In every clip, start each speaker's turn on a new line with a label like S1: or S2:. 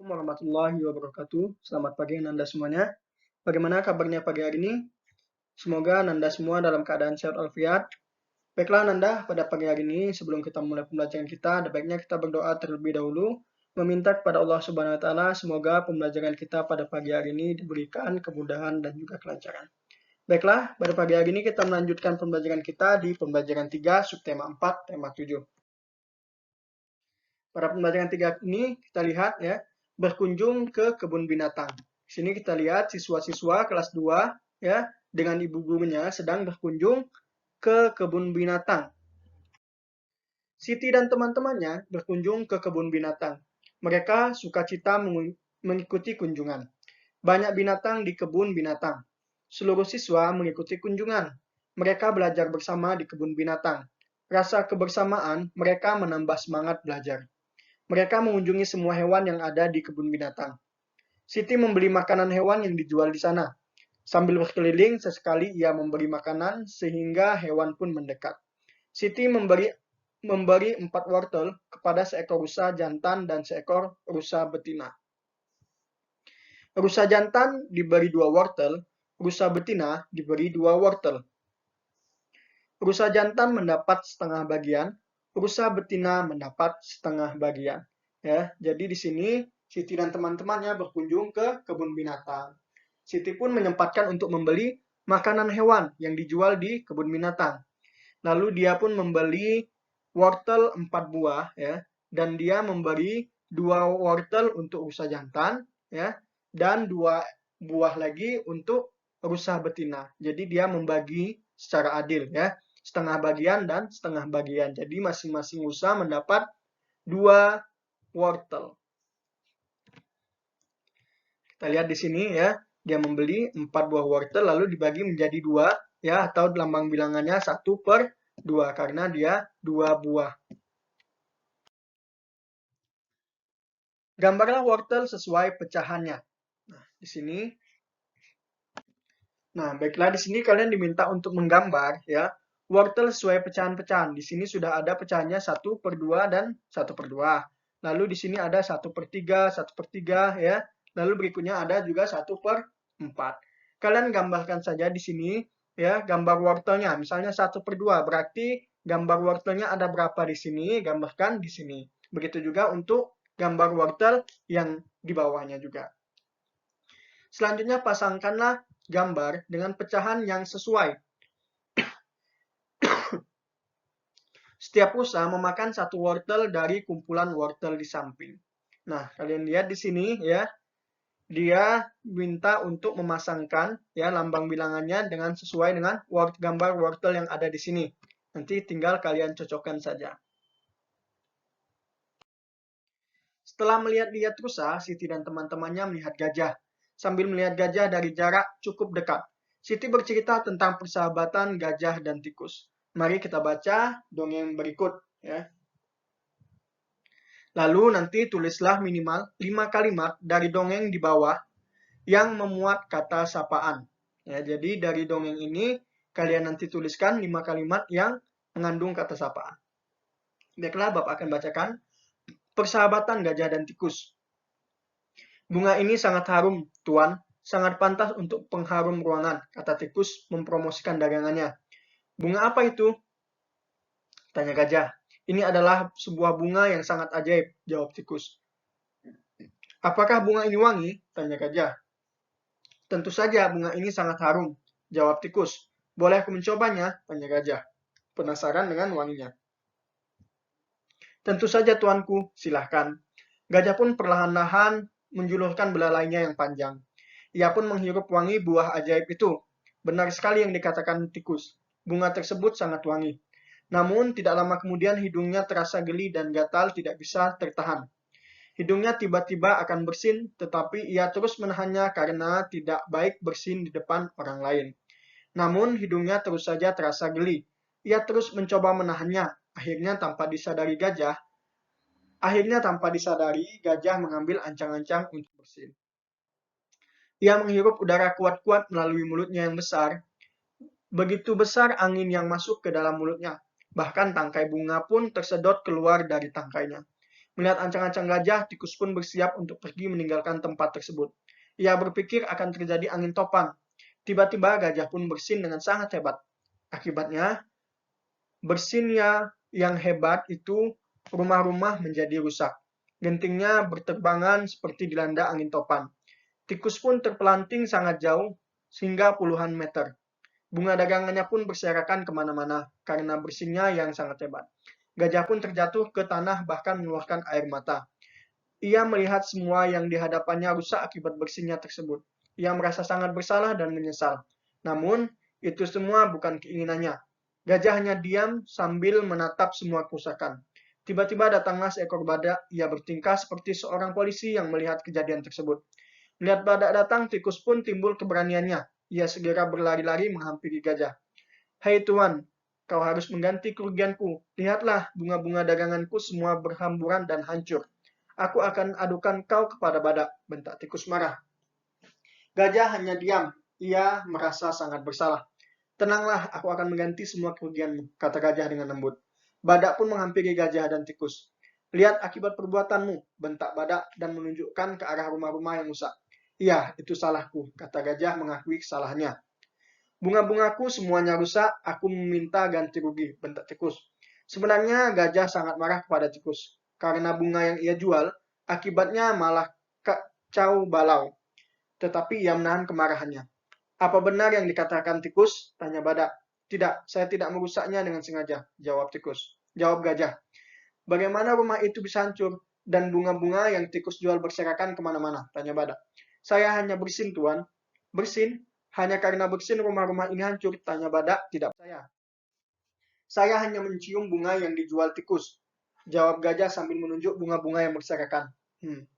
S1: Assalamualaikum warahmatullahi wabarakatuh. Selamat pagi Nanda semuanya. Bagaimana kabarnya pagi hari ini? Semoga Nanda semua dalam keadaan sehat walafiat. Baiklah Nanda, pada pagi hari ini sebelum kita mulai pembelajaran kita, ada baiknya kita berdoa terlebih dahulu, meminta kepada Allah Subhanahu wa taala semoga pembelajaran kita pada pagi hari ini diberikan kemudahan dan juga kelancaran. Baiklah, pada pagi hari ini kita melanjutkan pembelajaran kita di pembelajaran 3 subtema 4 tema 7. Pada pembelajaran 3 ini kita lihat ya, berkunjung ke kebun binatang. Di sini kita lihat siswa-siswa kelas 2 ya dengan ibu gurunya sedang berkunjung ke kebun binatang. Siti dan teman-temannya berkunjung ke kebun binatang. Mereka sukacita mengikuti kunjungan. Banyak binatang di kebun binatang. Seluruh siswa mengikuti kunjungan. Mereka belajar bersama di kebun binatang. Rasa kebersamaan mereka menambah semangat belajar. Mereka mengunjungi semua hewan yang ada di kebun binatang. Siti membeli makanan hewan yang dijual di sana. Sambil berkeliling, sesekali ia memberi makanan sehingga hewan pun mendekat. Siti memberi 4 wortel kepada seekor rusa jantan dan seekor rusa betina. Rusa jantan diberi 2 wortel, rusa betina diberi 2 wortel. Rusa jantan mendapat setengah bagian, rusa betina mendapat setengah bagian. Ya, jadi di sini Siti dan teman-temannya berkunjung ke kebun binatang. Siti pun menyempatkan untuk membeli makanan hewan yang dijual di kebun binatang. Lalu dia pun membeli wortel 4 buah ya, dan dia memberi 2 wortel untuk rusa jantan ya, dan 2 buah lagi untuk rusa betina. Jadi dia membagi secara adil ya, setengah bagian dan setengah bagian. Jadi masing-masing rusa mendapat 2 wortel. Kita lihat di sini ya, dia membeli 4 buah wortel lalu dibagi menjadi 2 ya, atau lambang bilangannya 1/2 karena dia 2 buah. Gambarlah wortel sesuai pecahannya. Nah, di sini. Nah, baiklah di sini kalian diminta untuk menggambar ya, wortel sesuai pecahan-pecahan. Di sini sudah ada pecahannya 1/2 dan 1/2. Lalu di sini ada 1/3, 1/3 ya. Lalu berikutnya ada juga 1/4. Kalian gambarkan saja di sini ya, gambar wortelnya. Misalnya 1/2, berarti gambar wortelnya ada berapa di sini, gambarkan di sini. Begitu juga untuk gambar wortel yang di bawahnya juga. Selanjutnya pasangkanlah gambar dengan pecahan yang sesuai. Setiap rusa memakan 1 wortel dari kumpulan wortel di samping. Nah, kalian lihat di sini ya, dia minta untuk memasangkan ya lambang bilangannya dengan sesuai dengan gambar wortel yang ada di sini. Nanti tinggal kalian cocokkan saja. Setelah melihat-lihat rusa, Siti dan teman-temannya melihat gajah. Sambil melihat gajah dari jarak cukup dekat, Siti bercerita tentang persahabatan gajah dan tikus. Mari kita baca dongeng berikut ya. Lalu nanti tulislah minimal 5 kalimat dari dongeng di bawah yang memuat kata sapaan. Ya, jadi dari dongeng ini kalian nanti tuliskan 5 kalimat yang mengandung kata sapaan. Baiklah, Bapak akan bacakan. Persahabatan gajah dan tikus. Bunga ini sangat harum, Tuan. Sangat pantas untuk pengharum ruangan, kata tikus mempromosikan dagangannya. Bunga apa itu? Tanya gajah. Ini adalah sebuah bunga yang sangat ajaib, jawab tikus. Apakah bunga ini wangi? Tanya gajah. Tentu saja bunga ini sangat harum, jawab tikus. Boleh aku mencobanya? Tanya gajah. Penasaran dengan wanginya. Tentu saja tuanku, silahkan. Gajah pun perlahan-lahan menjulurkan belalainya yang panjang. Ia pun menghirup wangi buah ajaib itu. Benar sekali yang dikatakan tikus. Bunga tersebut sangat wangi. Namun, tidak lama kemudian hidungnya terasa geli dan gatal tidak bisa tertahan. Hidungnya tiba-tiba akan bersin, tetapi ia terus menahannya karena tidak baik bersin di depan orang lain. Namun, hidungnya terus saja terasa geli. Ia terus mencoba menahannya. Akhirnya tanpa disadari gajah mengambil ancang-ancang untuk bersin. Ia menghirup udara kuat-kuat melalui mulutnya yang besar. Begitu besar angin yang masuk ke dalam mulutnya. Bahkan tangkai bunga pun tersedot keluar dari tangkainya. Melihat ancang-ancang gajah, tikus pun bersiap untuk pergi meninggalkan tempat tersebut. Ia berpikir akan terjadi angin topan. Tiba-tiba gajah pun bersin dengan sangat hebat. Akibatnya, bersinnya yang hebat itu rumah-rumah menjadi rusak. Gentingnya berterbangan seperti dilanda angin topan. Tikus pun terpelanting sangat jauh, sehingga puluhan meter. Bunga dagangannya pun berserakan kemana-mana karena bersinnya yang sangat hebat. Gajah pun terjatuh ke tanah bahkan mengeluarkan air mata. Ia melihat semua yang di hadapannya rusak akibat bersinnya tersebut. Ia merasa sangat bersalah dan menyesal. Namun, itu semua bukan keinginannya. Gajah hanya diam sambil menatap semua kerusakan. Tiba-tiba datanglah seekor badak. Ia bertingkah seperti seorang polisi yang melihat kejadian tersebut. Melihat badak datang, tikus pun timbul keberaniannya. Ia segera berlari-lari menghampiri gajah. Hai tuan, kau harus mengganti kerugianku. Lihatlah, bunga-bunga daganganku semua berhamburan dan hancur. Aku akan adukan kau kepada badak, bentak tikus marah. Gajah hanya diam. Ia merasa sangat bersalah. Tenanglah, aku akan mengganti semua kerugianmu, kata gajah dengan lembut. Badak pun menghampiri gajah dan tikus. Lihat akibat perbuatanmu, bentak badak dan menunjukkan ke arah rumah-rumah yang rusak. Iya, itu salahku, kata gajah mengakui kesalahannya. Bunga-bungaku semuanya rusak, aku meminta ganti rugi, bentak tikus. Sebenarnya gajah sangat marah kepada tikus. Karena bunga yang ia jual, akibatnya malah kacau balau. Tetapi ia menahan kemarahannya. Apa benar yang dikatakan tikus? Tanya badak. Tidak, saya tidak merusaknya dengan sengaja, jawab tikus. Jawab gajah. Bagaimana rumah itu bisa hancur? Dan bunga-bunga yang tikus jual berserakan kemana-mana, tanya badak. Saya hanya bersin, tuan. Bersin? Hanya karena bersin rumah-rumah ini hancur, tanya badak. Tidak percaya. Saya hanya mencium bunga yang dijual tikus, jawab gajah sambil menunjuk bunga-bunga yang berserakan.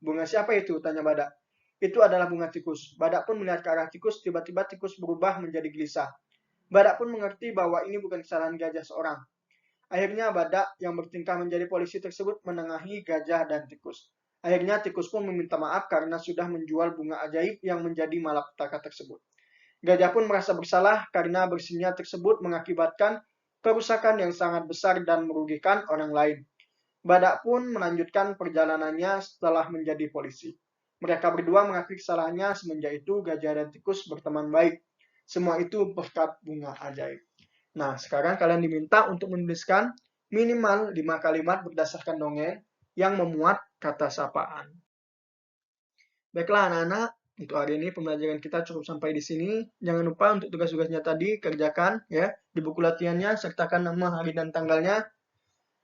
S1: Bunga siapa itu? Tanya badak. Itu adalah bunga tikus. Badak pun melihat ke arah tikus, tiba-tiba tikus berubah menjadi gelisah. Badak pun mengerti bahwa ini bukan kesalahan gajah seorang. Akhirnya badak yang bertingkah menjadi polisi tersebut menengahi gajah dan tikus. Akhirnya tikus pun meminta maaf karena sudah menjual bunga ajaib yang menjadi malapetaka tersebut. Gajah pun merasa bersalah karena bersinnya tersebut mengakibatkan kerusakan yang sangat besar dan merugikan orang lain. Badak pun melanjutkan perjalanannya setelah menjadi polisi. Mereka berdua mengakui kesalahannya. Semenjak itu gajah dan tikus berteman baik. Semua itu berkat bunga ajaib. Nah, sekarang kalian diminta untuk menuliskan minimal 5 kalimat berdasarkan dongeng yang memuat kata sapaan. Baiklah anak-anak, untuk hari ini pembelajaran kita cukup sampai di sini. Jangan lupa untuk tugas-tugasnya tadi kerjakan ya di buku latihannya, sertakan nama, hari dan tanggalnya.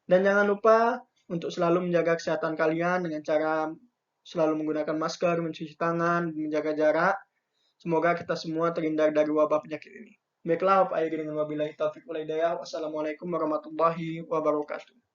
S1: Dan jangan lupa untuk selalu menjaga kesehatan kalian dengan cara selalu menggunakan masker, mencuci tangan, menjaga jarak. Semoga kita semua terhindar dari wabah penyakit ini. Baiklah, Bapak Ayah dengan wabillahi taufiq wal hidayah. Wassalamualaikum warahmatullahi wabarakatuh.